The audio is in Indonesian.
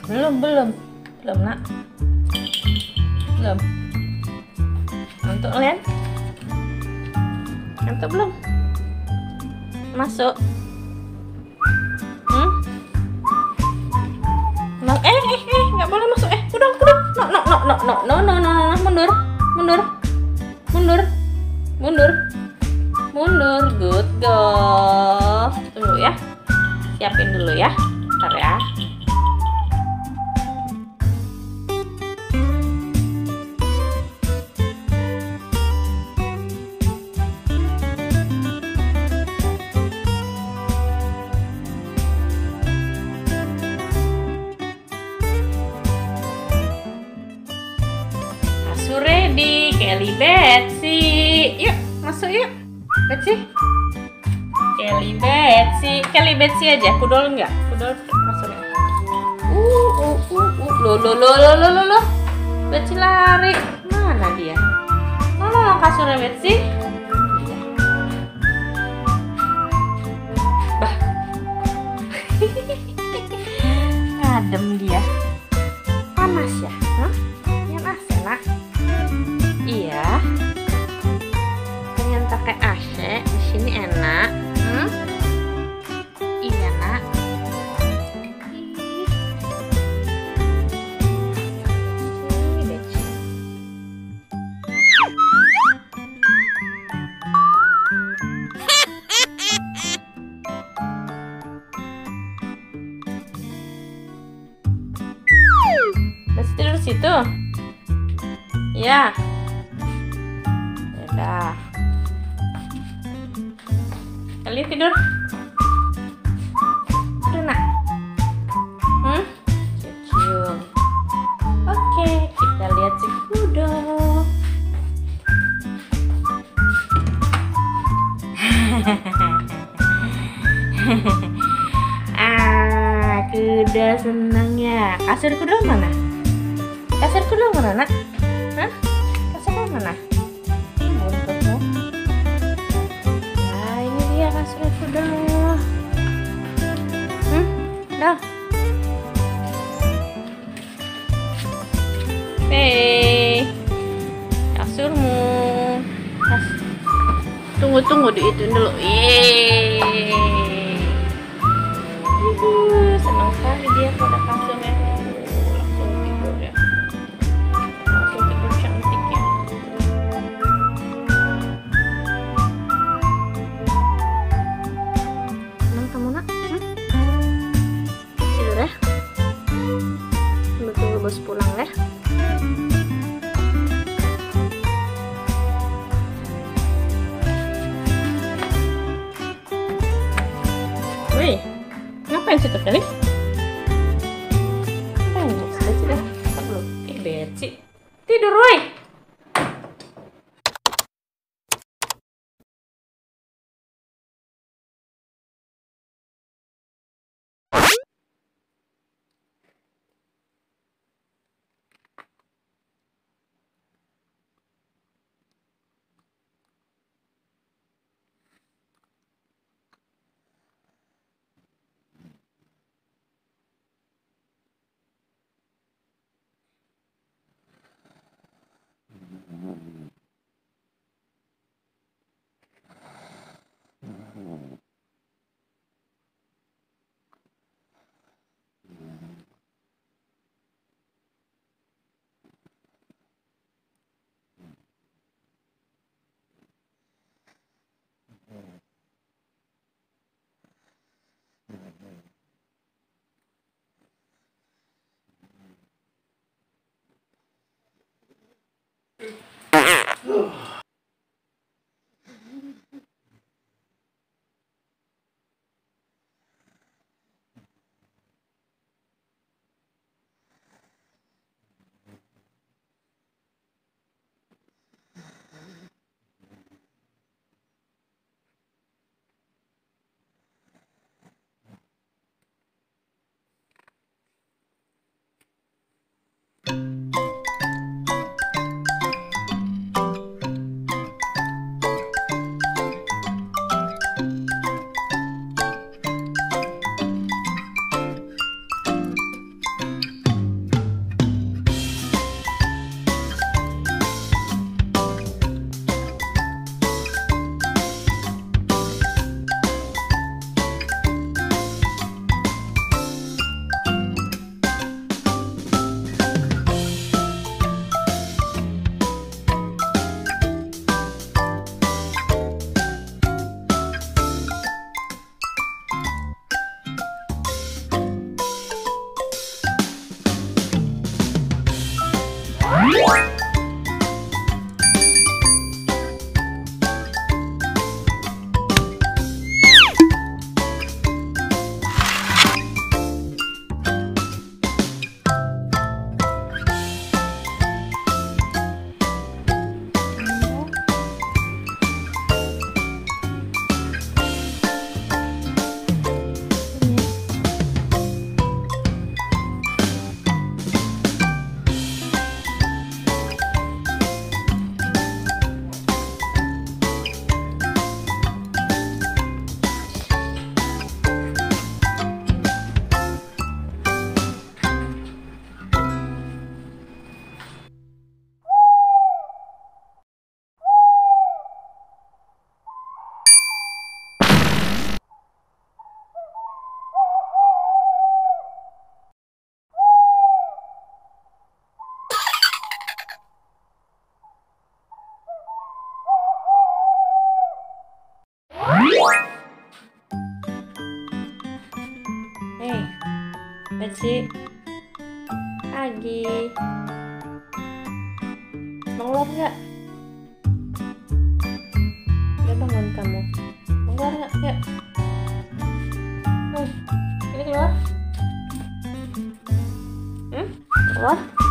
Belum nak. Belum. Ngantuk kalian? Ngantuk belum? Masuk. Nggak boleh masuk. Udah. No. Mundur. Good girl. Tunggu ya. Siapin dulu ya. Bentar ya. Ready, Kelly Betsy. Yuk, masuk yuk. Betsy. Kelly Betsy aja. Kudol enggak? Kudol masuk ya. Lo. Betsy lari. Mana dia? Oh, kasurnya Betsy. Bah. Adem dia. Panas ya? Hah? Yang AC, nak. Iya. Pengen pakai AC, di sini enak. Iya, nak. Masih tidur situ? Ya. Udah. Kalian tidur? Tidur nak? Cium. Oke, kita lihat si kudo. Kuda senang ya. Kasur kuda mana? Kasur kuda mana, nak? Hah? Kasur mana? Buntutmu. Nah, ini dia kasur kuda. Dah. Kasurmu. Tunggu diituin dulu. Senang sekali dia pada kasurnya. Langsung tidur ya. Langsung tidur cantik ya. Senang kamu, nak? Tidur ya. Tunggu bos pulang ya. Wih, ngapain situ kali? Sudah. Betsy. Tidur, woi. Beci, Agi, mau keluar nggak? Udah bangun kamu, mau keluar nggak? Yuk, ini keluar, keluar.